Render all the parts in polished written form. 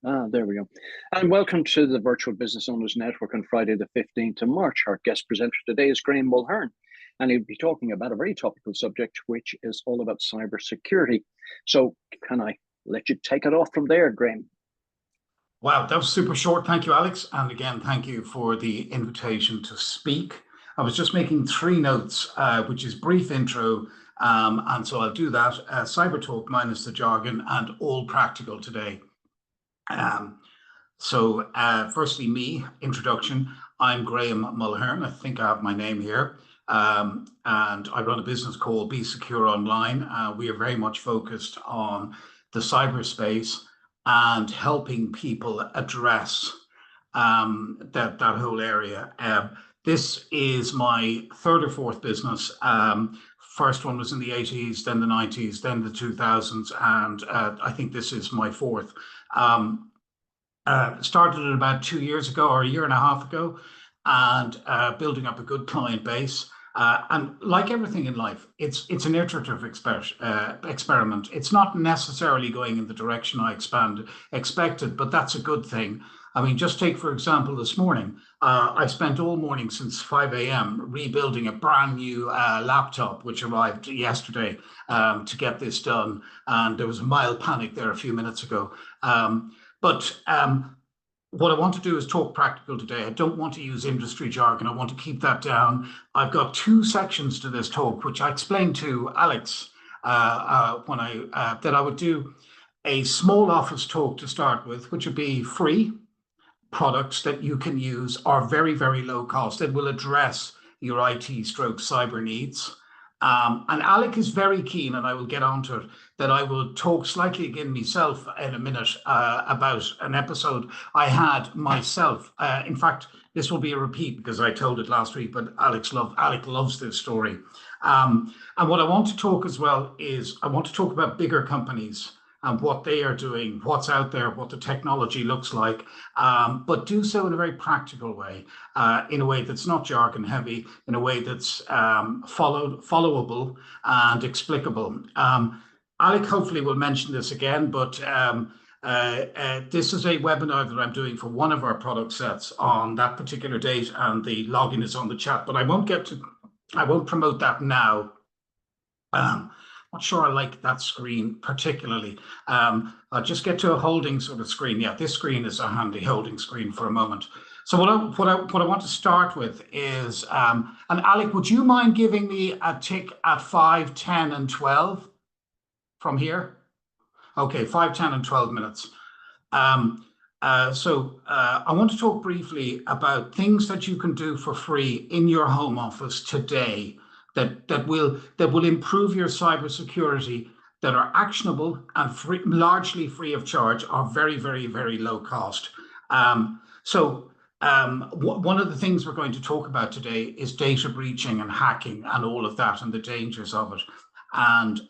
There we go. And welcome to the Virtual Business Owners Network on Friday, the 15th of March. Our guest presenter today is Graham Mulhern, and he'll be talking about a very topical subject, which is all about cybersecurity. So, can I let you take it off from there, Graham? Wow, that was super short. Thank you, Alex. And again, thank you for the invitation to speak. I was just making three notes, which is brief intro. And so I'll do that. Cyber talk minus the jargon and all practical today. Firstly, me, introduction. I'm Graham Mulhern. I think I have my name here. And I run a business called Be Secure Online. We are very much focused on the cyberspace and helping people address that whole area. This is my third or fourth business. First one was in the 80s, then the 90s, then the 2000s, and I think this is my fourth. Started it about 2 years ago or a year and a half ago, and building up a good client base. And like everything in life, it's an iterative experiment. It's not necessarily going in the direction I expected, but that's a good thing. I mean, just take, for example, this morning, I spent all morning since 5 a.m. rebuilding a brand new laptop, which arrived yesterday to get this done. And there was a mild panic there a few minutes ago. What I want to do is talk practical today. I don't want to use industry jargon. I want to keep that down. I've got two sections to this talk, which I explained to Alex that I would do a small office talk to start with, which would be free products that you can use, are very, very low cost, that will address your IT/cyber needs. And Alec is very keen, and I will get onto it, that I will talk slightly again myself in a minute about an episode I had myself. In fact, this will be a repeat because I told it last week, but Alec loves this story. And what I want to talk as well is I want to talk about bigger companies and what they are doing, what's out there, what the technology looks like, but do so in a very practical way, in a way that's not jargon heavy, in a way that's followable and explicable. Alec hopefully will mention this again, but this is a webinar that I'm doing for one of our product sets on that particular date, and the login is on the chat, but I won't promote that now. Not sure I like that screen particularly. I'll just get to a holding sort of screen. Yeah, this screen is a handy holding screen for a moment. So what I want to start with is, and Alec, would you mind giving me a tick at 5, 10, and 12 from here? Okay, 5, 10, and 12 minutes. I want to talk briefly about things that you can do for free in your home office today that will improve your cybersecurity, that are actionable and largely free of charge, are very, very, very low cost. One of the things we're going to talk about today is data breaching and hacking and all of that and the dangers of it. And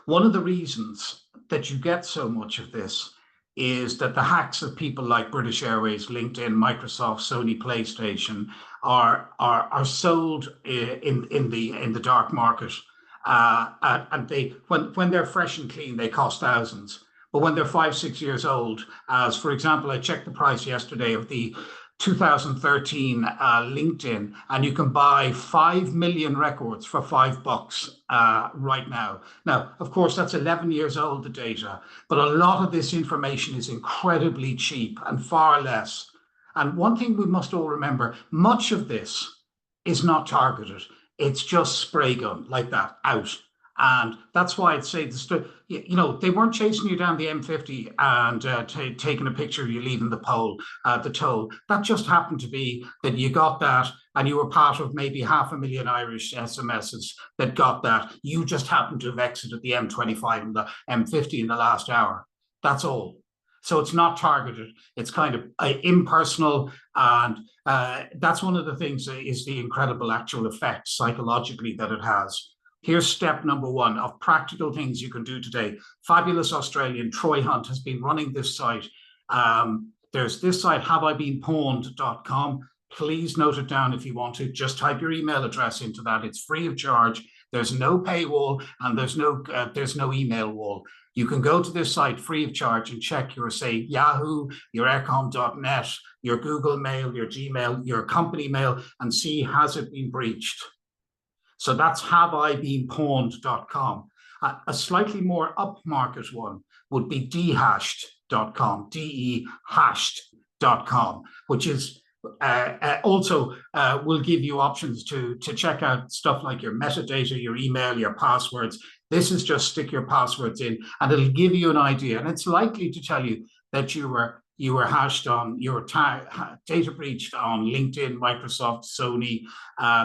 one of the reasons that you get so much of this is that the hacks of people like British Airways, LinkedIn, Microsoft, Sony, PlayStation are sold in the dark market, and when they're fresh and clean, they cost thousands. But when they're 5, 6 years old, as for example, I checked the price yesterday of the 2013 LinkedIn, and you can buy 5 million records for $5 right now. Now, of course, that's 11 years old, the data, but a lot of this information is incredibly cheap and far less. And one thing we must all remember, much of this is not targeted. It's just spray gun like that out. And that's why I'd say, they weren't chasing you down the M50 and taking a picture of you leaving the toll. That just happened to be that you got that, and you were part of maybe 500,000 Irish SMSs that got that. You just happened to have exited the M25 and the M50 in the last hour. That's all. So it's not targeted. It's kind of impersonal. And that's one of the things is the incredible actual effect psychologically that it has. Here's step number 1 of practical things you can do today. Fabulous Australian Troy Hunt has been running this site. There's this site, haveibeenpawned.com. Please note it down if you want to. Just type your email address into that. It's free of charge. There's no paywall and there's no email wall. You can go to this site free of charge and check your, say, Yahoo, your Eircom.net, your Google Mail, your Gmail, your company mail, and see, has it been breached? So that's haveibeenpawned.com. A slightly more upmarket one would be dehashed.com, dehashed.com, which is also will give you options to check out stuff like your metadata, your email, your passwords. This is just stick your passwords in and it'll give you an idea. And it's likely to tell you that you were hashed on, you were data breached on LinkedIn, Microsoft, Sony,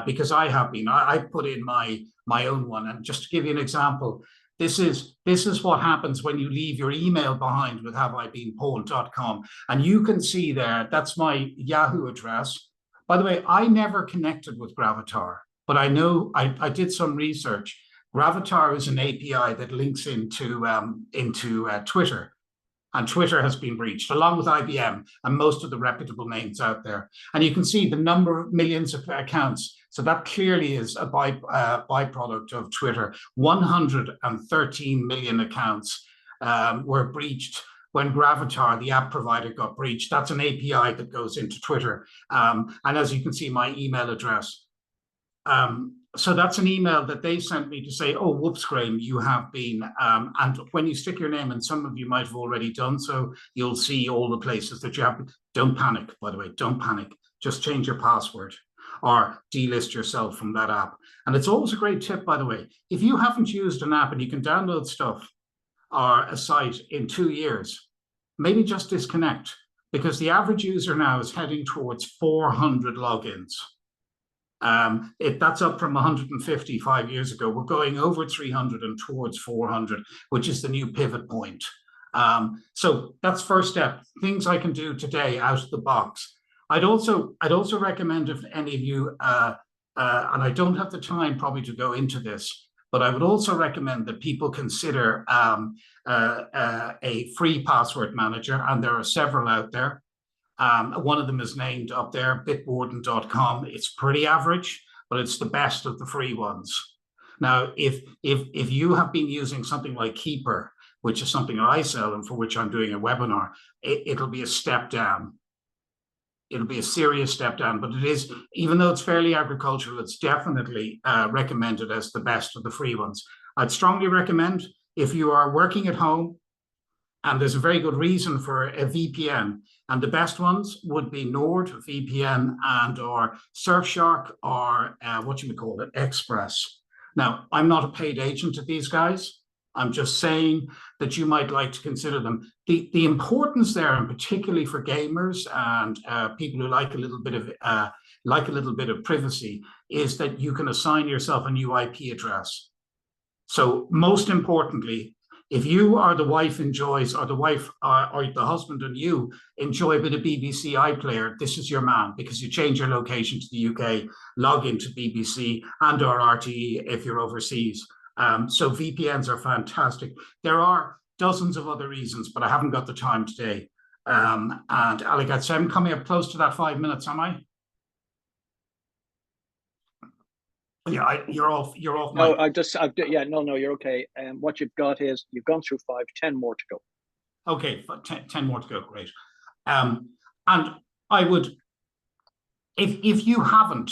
because I have been. I put in my own one. And just to give you an example, this is what happens when you leave your email behind with haveibeenpawned.com. And you can see there, that's my Yahoo address. By the way, I never connected with Gravatar, but I know I did some research. Gravatar is an API that links into Twitter. And Twitter has been breached, along with IBM and most of the reputable names out there. And you can see the number of millions of accounts. So that clearly is a byproduct of Twitter. 113 million accounts were breached when Gravatar, the app provider, got breached. That's an API that goes into Twitter. And as you can see, my email address. So that's an email that they sent me to say, oh, whoops, Graham, you have been, and when you stick your name, and some of you might have already done so, you'll see all the places that you have. Don't panic, by the way, don't panic. Just change your password or delist yourself from that app. And it's always a great tip, by the way. If you haven't used an app and you can download stuff or a site in 2 years, maybe just disconnect, because the average user now is heading towards 400 logins. That's up from 150 5 years ago. We're going over 300 and towards 400, which is the new pivot point. So that's first step. Things I can do today out of the box. I'd also recommend, if any of you, and I don't have the time probably to go into this, but I would also recommend that people consider a free password manager, and there are several out there. One of them is named up there, bitwarden.com. It's pretty average, but it's the best of the free ones. Now, if you have been using something like Keeper, which is something I sell and for which I'm doing a webinar, it'll be a step down. It'll be a serious step down, but it is, even though it's fairly agricultural, it's definitely recommended as the best of the free ones. I'd strongly recommend, if you are working at home, and there's a very good reason for a VPN, and the best ones would be NordVPN and or Surfshark or Express. Now, I'm not a paid agent to these guys. I'm just saying that you might like to consider them. The importance there, and particularly for gamers and people who like a little bit of privacy, is that you can assign yourself a new IP address. So most importantly, if you or the wife enjoys, or the wife or the husband and you enjoy a bit of BBC iPlayer, this is your man, because you change your location to the UK, log into BBC and or RTE if you're overseas. So VPNs are fantastic. There are dozens of other reasons, but I haven't got the time today. And Alec, I'd say I'm coming up close to that 5 minutes, am I? Yeah, you're off. No, no, you're okay. What you've got is you've gone through 5, 10 more to go. Okay, 10 more to go. Great. And I would, if you haven't,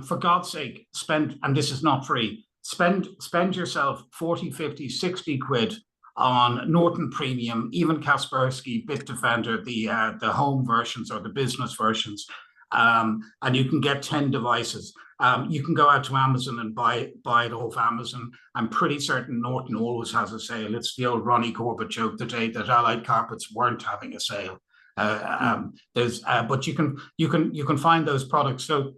for God's sake, spend, and this is not free, spend yourself 40, 50, 60 quid on Norton Premium, even Kaspersky, Bitdefender, the home versions or the business versions, and you can get 10 devices. You can go out to Amazon and buy it off Amazon. I'm pretty certain Norton always has a sale. It's the old Ronnie Corbett joke, the day that Allied Carpets weren't having a sale. But you can find those products. So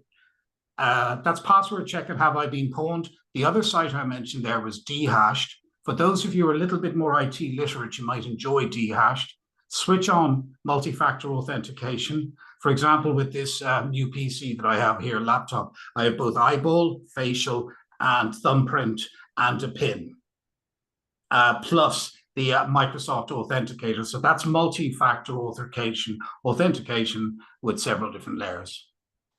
that's Password Check and Have I Been Pawned. The other site I mentioned there was Dehashed. For those of you who are a little bit more IT literate, you might enjoy Dehashed. Switch on multi-factor authentication. For example, with this new PC that I have here, laptop, I have both eyeball, facial, and thumbprint, and a PIN, plus the Microsoft Authenticator. So that's multi-factor authentication with several different layers.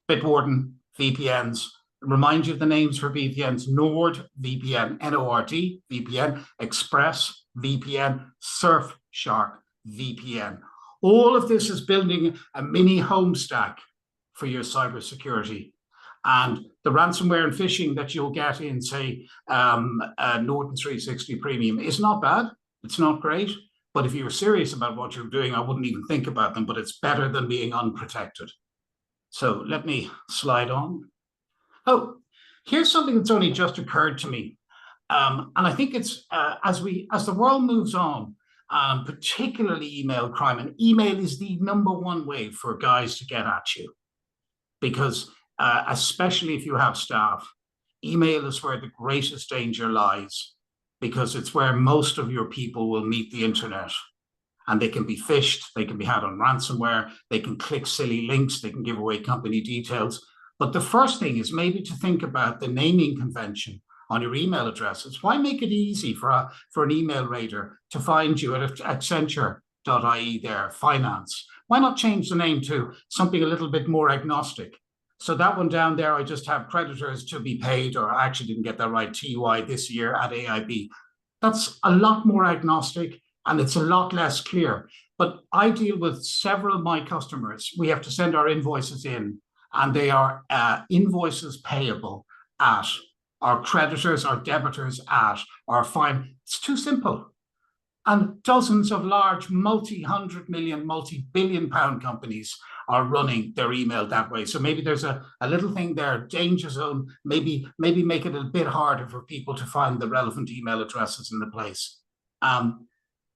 Bitwarden, VPNs, Remind you of the names for VPNs: Nord VPN, Nord VPN, Express VPN, Surfshark VPN. All of this is building a mini home stack for your cybersecurity. And the ransomware and phishing that you'll get in, say, Norton 360 Premium is not bad. It's not great. But if you were serious about what you're doing, I wouldn't even think about them. But it's better than being unprotected. So let me slide on. Oh, here's something that's only just occurred to me. And I think it's as the world moves on, particularly email crime, and email is the #1 way for guys to get at you, because especially if you have staff, email is where the greatest danger lies, because it's where most of your people will meet the internet, and they can be phished, they can be had on ransomware, they can click silly links, they can give away company details. But the first thing is maybe to think about the naming convention on your email addresses. Why make it easy for an email raider to find you at Accenture.ie there, finance? Why not change the name to something a little bit more agnostic? So that one down there, I just have creditors to be paid, or I actually didn't get that right, TY this year at AIB. That's a lot more agnostic, and it's a lot less clear. But I deal with several of my customers. We have to send our invoices in, and they are invoices payable at, our creditors, our debitors at, our fine. It's too simple. And dozens of large multi-hundred million, multi-billion pound companies are running their email that way. So maybe there's a little thing there, danger zone, maybe make it a bit harder for people to find the relevant email addresses in the place.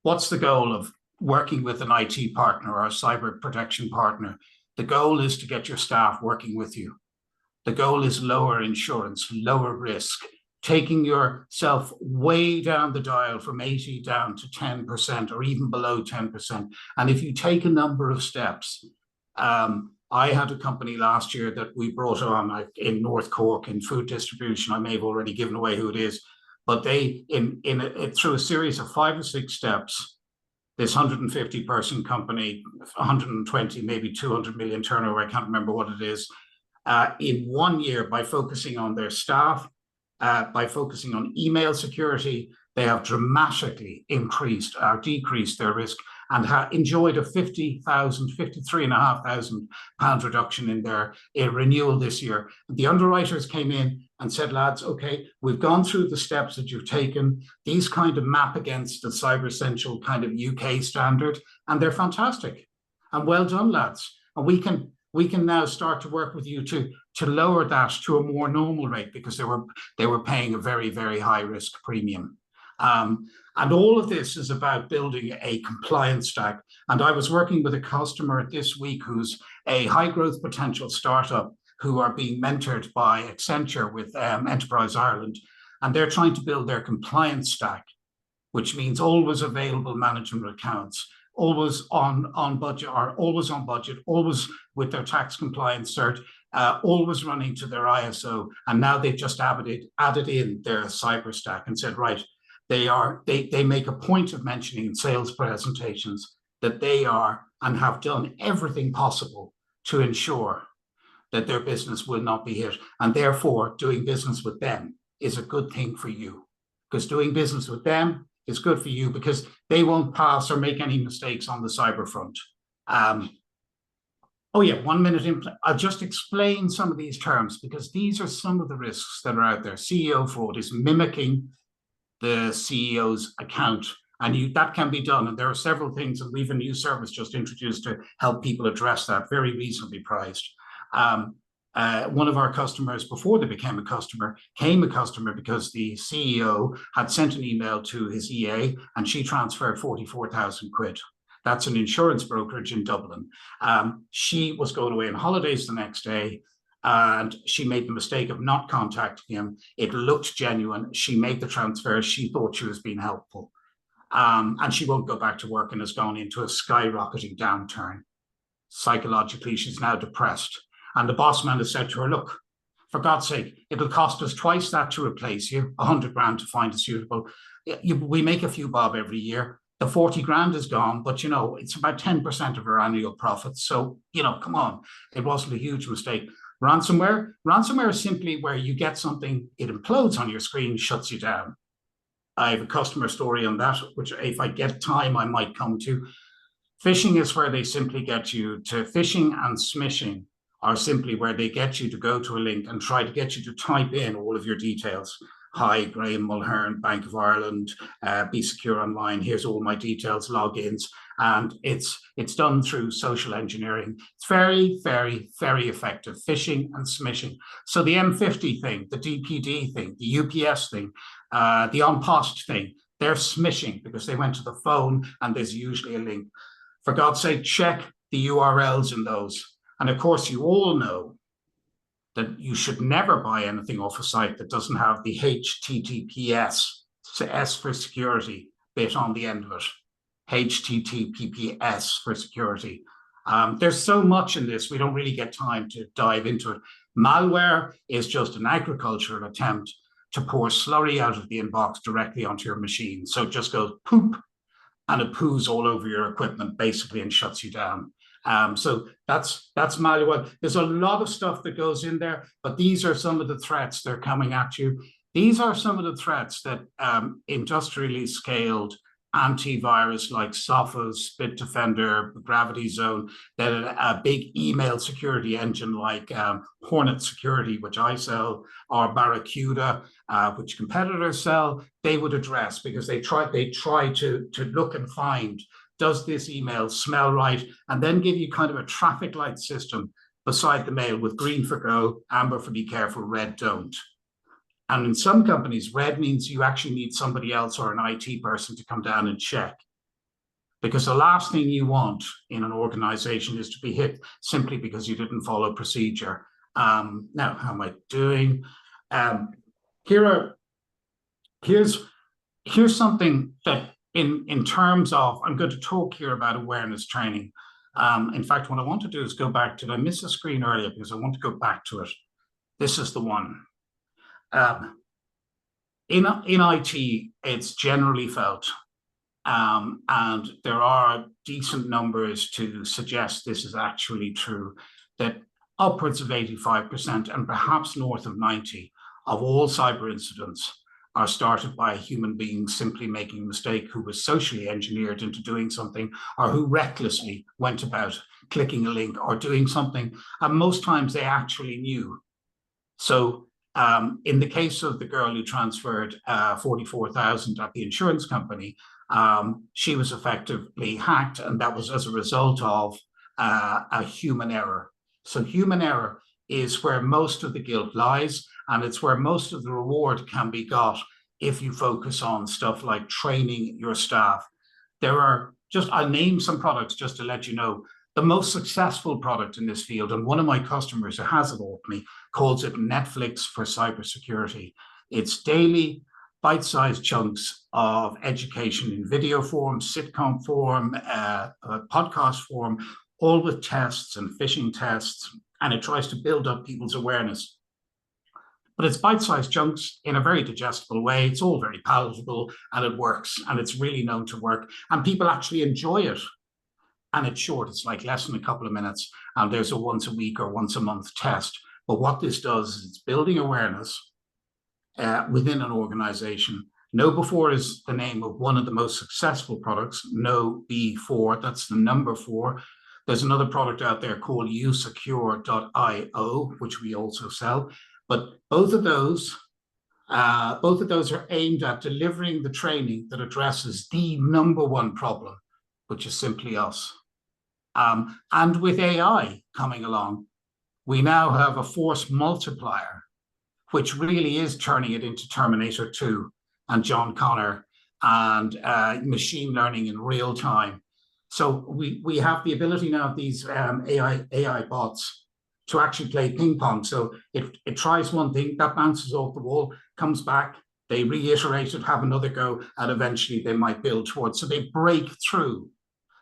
What's the goal of working with an IT partner or a cyber protection partner? The goal is to get your staff working with you. The goal is lower insurance, lower risk, taking yourself way down the dial from 80 down to 10% or even below 10%. And if you take a number of steps, I had a company last year that we brought on in North Cork in food distribution. I may have already given away who it is, but they, through a series of 5 or 6 steps, this 150-person company, 120, maybe 200 million turnover, I can't remember what it is, in 1 year, by focusing on their staff, by focusing on email security, they have dramatically increased or decreased their risk, and enjoyed a £53,500 reduction in their renewal this year. The underwriters came in and said, lads, okay, we've gone through the steps that you've taken. These kind of map against the Cyber Essential kind of UK standard, and they're fantastic. And well done, lads. And we can now start to work with you to lower that to a more normal rate, because they were paying a very, very high risk premium. And all of this is about building a compliance stack. And I was working with a customer this week who's a high growth potential startup who are being mentored by Accenture with Enterprise Ireland. And they're trying to build their compliance stack, which means always available management accounts, always on budget, always with their tax compliance cert, always running to their ISO. And now they've just added in their cyber stack and said, right, they make a point of mentioning in sales presentations that they are and have done everything possible to ensure that their business will not be hit. And therefore, doing business with them is a good thing for you, because doing business with them is good for you because they won't pass or make any mistakes on the cyber front. Oh yeah, 1 minute. I'll just explain some of these terms, because these are some of the risks that are out there. CEO fraud is mimicking the CEO's account, and that can be done. And there are several things, and we've a new service just introduced to help people address that, very reasonably priced. One of our customers, before they became a customer because the CEO had sent an email to his EA and she transferred 44,000 quid. That's an insurance brokerage in Dublin. She was going away on holidays the next day, and she made the mistake of not contacting him. It looked genuine. She made the transfer. She thought she was being helpful. And she won't go back to work and has gone into a skyrocketing downturn. Psychologically, she's now depressed. And the boss man has said to her, look, for God's sake, it'll cost us twice that to replace you, 100 grand to find a suitable. We make a few bob every year. The 40 grand is gone, but, you know, it's about 10% of our annual profits. So, you know, come on, it wasn't a huge mistake. Ransomware is simply where you get something, it implodes on your screen, shuts you down. I have a customer story on that, which if I get time, I might come to. Phishing is where they simply get you to, phishing and smishing are simply where they get you to go to a link and try to get you to type in all of your details. Hi, Graham Mulhern, Bank of Ireland, Be Secure Online, here's all my details, logins. And it's done through social engineering. It's very, very, very effective, phishing and smishing. So the M50 thing, the DPD thing, the UPS thing, the On Post thing, they're smishing because they went to the phone and there's usually a link. For God's sake, check the URLs in those. And of course, you all know that you should never buy anything off a site that doesn't have the HTTPS, S for security, bit on the end of it. HTTPS for security. There's so much in this, we don't really get time to dive into it. Malware is just an agricultural attempt to pour slurry out of the inbox directly onto your machine. So it just goes poop, and it poos all over your equipment basically and shuts you down. So that's malware. There's a lot of stuff that goes in there, but these are some of the threats that are coming at you. These are some of the threats that industrially scaled antivirus like Sophos, Bitdefender, Gravity Zone, that a big email security engine like Hornet Security, which I sell, or Barracuda, which competitors sell, they would address, because they try to look and find, does this email smell right? And then give you kind of a traffic light system beside the mail with green for go, amber for be careful, red don't. And in some companies, red means you actually need somebody else or an IT person to come down and check. Because the last thing you want in an organization is to be hit simply because you didn't follow procedure. Now, how am I doing? Here's something that in terms of, I'm going to talk here about awareness training. In fact, what I want to do is go back to, I missed the screen earlier because I want to go back to it. This is the one. In IT, it's generally felt, and there are decent numbers to suggest this is actually true, that upwards of 85% and perhaps north of 90% of all cyber incidents are started by a human being simply making a mistake, who was socially engineered into doing something, or who recklessly went about clicking a link or doing something, and most times they actually knew. So in the case of the girl who transferred 44,000 at the insurance company, she was effectively hacked, and that was as a result of a human error. So human error is where most of the guilt lies, and it's where most of the reward can be got if you focus on stuff like training your staff. There are I'll name some products just to let you know. The most successful product in this field, and one of my customers who has it all me, calls it Netflix for cybersecurity. It's daily bite-sized chunks of education in video form, sitcom form, podcast form, all with tests and phishing tests, and it tries to build up people's awareness. But it's bite-sized chunks in a very digestible way. It's all very palatable, and it works, and it's really known to work, and people actually enjoy it. And it's short, it's like less than a couple of minutes, and there's a once a week or once a month test. But what this does is it's building awareness within an organization. KnowBe4 is the name of one of the most successful products, KnowBe4, that's the number 4. There's another product out there called usecure.io, which we also sell. But both of those are aimed at delivering the training that addresses the number 1 problem, which is simply us. And with AI coming along, we now have a force multiplier, which really is turning it into Terminator 2 and John Connor and machine learning in real time. So we have the ability now of these AI bots to actually play ping pong. So it tries one thing, that bounces off the wall, comes back, they reiterate it, have another go, and eventually they might build towards. So they break through,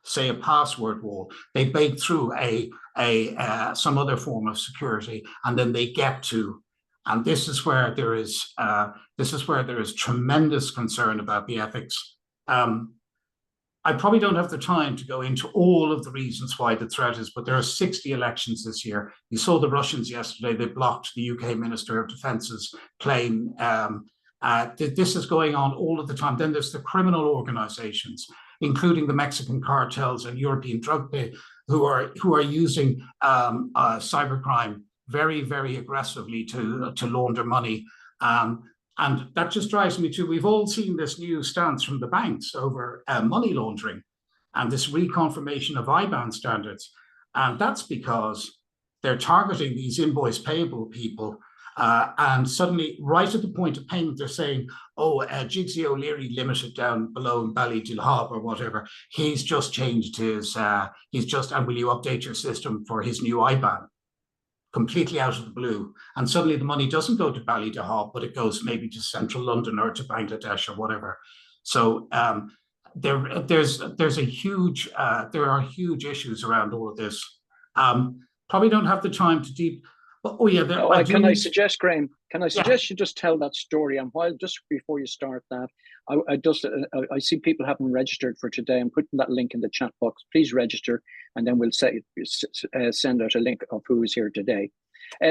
say, a password wall. They break through some other form of security, and then they get to. And this is where there is tremendous concern about the ethics. I probably don't have the time to go into all of the reasons why the threat is, but there are 60 elections this year. You saw the Russians yesterday, they blocked the UK Minister of Defence's plane. This is going on all of the time. Then there's the criminal organizations, including the Mexican cartels and European drug who are using cybercrime very, very aggressively to launder money. And that just drives me to, we've all seen this new stance from the banks over money laundering and this reconfirmation of IBAN standards. And that's because they're targeting these invoice payable people. And suddenly, right at the point of payment, they're saying, oh, Jigsy O'Leary Limited down below in Ballydilhob or whatever, he's just changed his, and will you update your system for his new IBAN? Completely out of the blue. And suddenly the money doesn't go to Ballydilhob, but it goes maybe to central London or to Bangladesh or whatever. So there are huge issues around all of this. Probably don't have the time to deep. Oh yeah. Can I suggest, Graham? Can I suggest you just tell that story? And while just before you start that, I see people haven't registered for today. I'm putting that link in the chat box. Please register, and then we'll send out a link of who is here today.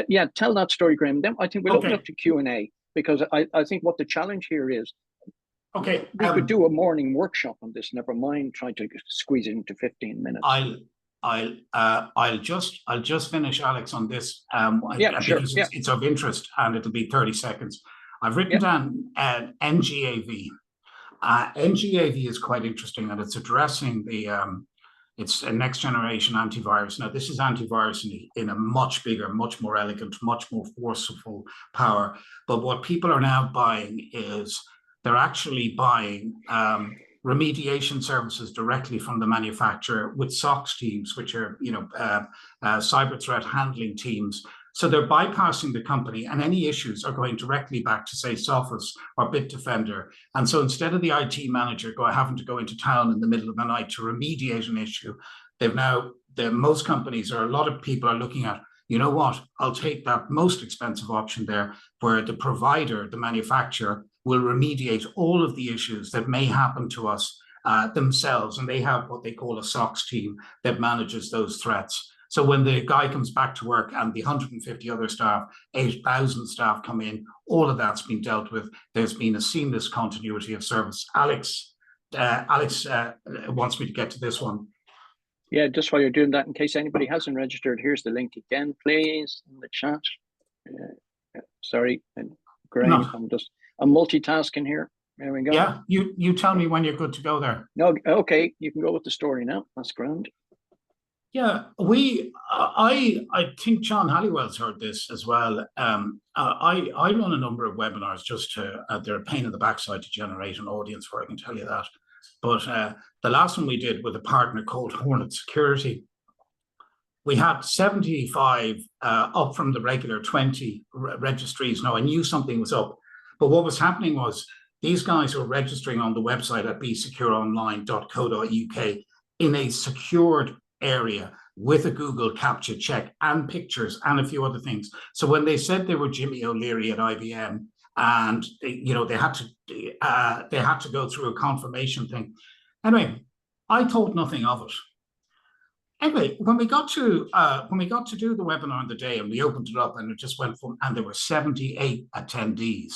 Yeah, tell that story, Graham. Then I think we'll open up to Q&A, because I think what the challenge here is. Okay, we could do a morning workshop on this. Never mind trying to squeeze it into 15 minutes. I'll just finish, Alex, on this. Because it's of interest, and it'll be 30 seconds. I've written down NGAV. NGAV is quite interesting, and it's addressing it's a next generation antivirus. Now, this is antivirus in a much bigger, much more elegant, much more forceful power. But what people are now buying is they're actually buying remediation services directly from the manufacturer with SOX teams, which are cyber threat handling teams. So they're bypassing the company, and any issues are going directly back to, say, Sophos or Bitdefender. And so instead of the IT manager having to go into town in the middle of the night to remediate an issue, most companies, or a lot of people, are looking at, you know what, I'll take that most expensive option there, where the provider, the manufacturer, will remediate all of the issues that may happen to us themselves. And they have what they call a SOX team that manages those threats. So when the guy comes back to work and the 150 other staff, 8,000 staff come in, all of that's been dealt with. There's been a seamless continuity of service. Alex wants me to get to this one. Yeah, just while you're doing that, in case anybody hasn't registered, here's the link again, please, in the chat. Sorry, Graham, I'm multitasking here. There we go. Yeah, you tell me when you're good to go there. No, okay, you can go with the story now. That's grand. Yeah, I think John Halliwell's heard this as well. I run a number of webinars just they're a pain in the backside to generate an audience for, I can tell you that. But the last one we did with a partner called Hornet Security, we had 75 up from the regular 20 registries. Now, I knew something was up, but what was happening was these guys were registering on the website at besecureonline.co.uk in a secured area with a Google Captcha check and pictures and a few other things. So when they said they were Jimmy O'Leary at IBM, and they had to go through a confirmation thing. Anyway, I thought nothing of it. Anyway, when we got to do the webinar on the day, and we opened it up, and it just went from, and there were 78 attendees,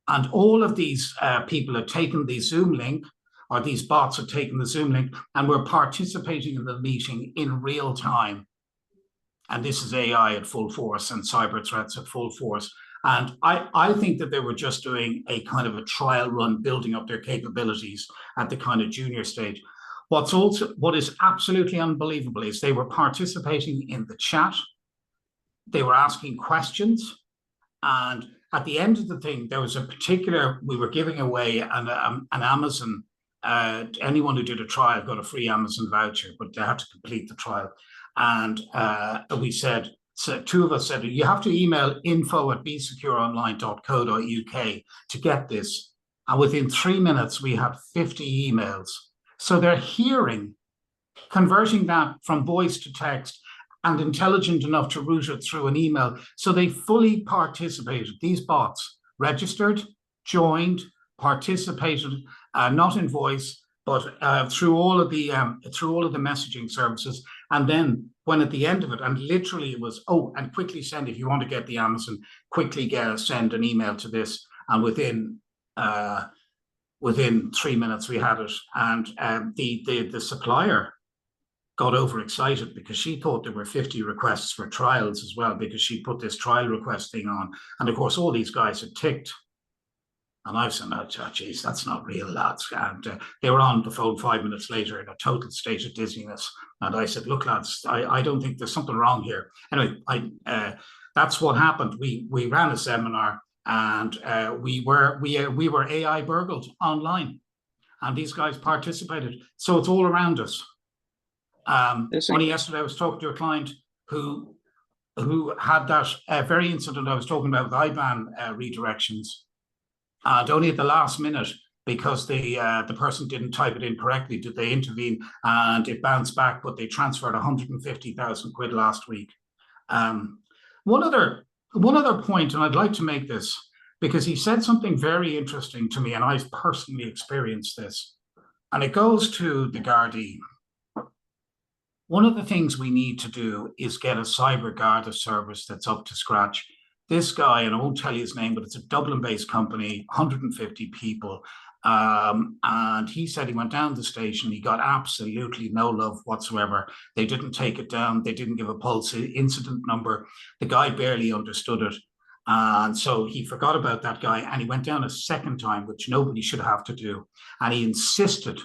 and all of these people had taken the Zoom link, or these bots had taken the Zoom link, and were participating in the meeting in real time. And this is AI at full force and cyber threats at full force. And I think that they were just doing a kind of a trial run, building up their capabilities at the kind of junior stage. What is absolutely unbelievable is they were participating in the chat. They were asking questions. And at the end of the thing, there was we were giving away an Amazon, anyone who did a trial got a free Amazon voucher, but they had to complete the trial. And we said, so two of us said, you have to email info@besecureonline.co.uk to get this. And within 3 minutes, we had 50 emails. So they're converting that from voice to text, and intelligent enough to route it through an email. So they fully participated. These bots registered, joined, participated, not in voice, but through all of the messaging services, and then when at the end of it, and literally it was, oh, and quickly send, if you want to get the Amazon, quickly send an email to this, and within 3 minutes we had it, and the supplier got overexcited because she thought there were 50 requests for trials as well, because she put this trial request thing on, and of course all these guys had ticked. And I've said, oh, geez, that's not real, lads. And they were on the phone 5 minutes later in a total state of dizziness. And I said, look, lads, I don't think there's something wrong here. Anyway, that's what happened. We ran a seminar, and we were AI burgled online, and these guys participated. So it's all around us. Only yesterday I was talking to a client who had that very incident I was talking about with IBAN redirections. And only at the last minute, because the person didn't type it in correctly, did they intervene, and it bounced back, but they transferred 150,000 quid last week. One other point, and I'd like to make this, because he said something very interesting to me, and I've personally experienced this, and it goes to the Gardaí. One of the things we need to do is get a cyber Garda service that's up to scratch. This guy, and I won't tell you his name, but it's a Dublin-based company, 150 people. And he said he went down to the station. He got absolutely no love whatsoever. They didn't take it down. They didn't give a pulse incident number. The guy barely understood it. And so he forgot about that guy, and he went down a second time, which nobody should have to do. And he insisted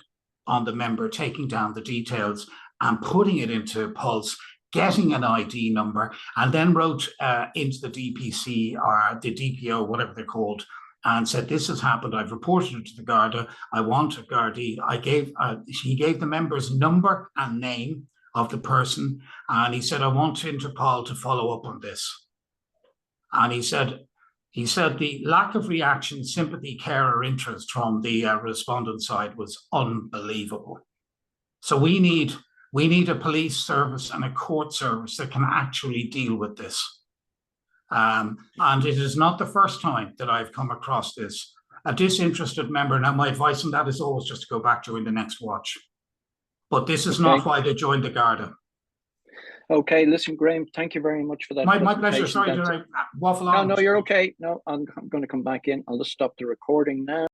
on the member taking down the details and putting it into Pulse, getting an ID number, and then wrote into the DPC or the DPO, whatever they're called, and said, this has happened. I've reported it to the Garda. I want a Gardaí. He gave the member's number and name of the person, and he said, I want Interpol to follow up on this. And he said the lack of reaction, sympathy, care, or interest from the respondent side was unbelievable. So we need a police service and a court service that can actually deal with this. And it is not the first time that I've come across this. A disinterested member, now my advice on that is always just to go back during the next watch. But this is not why they joined the Garda. Okay, listen, Graham, thank you very much for that. My pleasure. Sorry, did I waffle on? No, you're okay. No, I'm going to come back in. I'll just stop the recording now.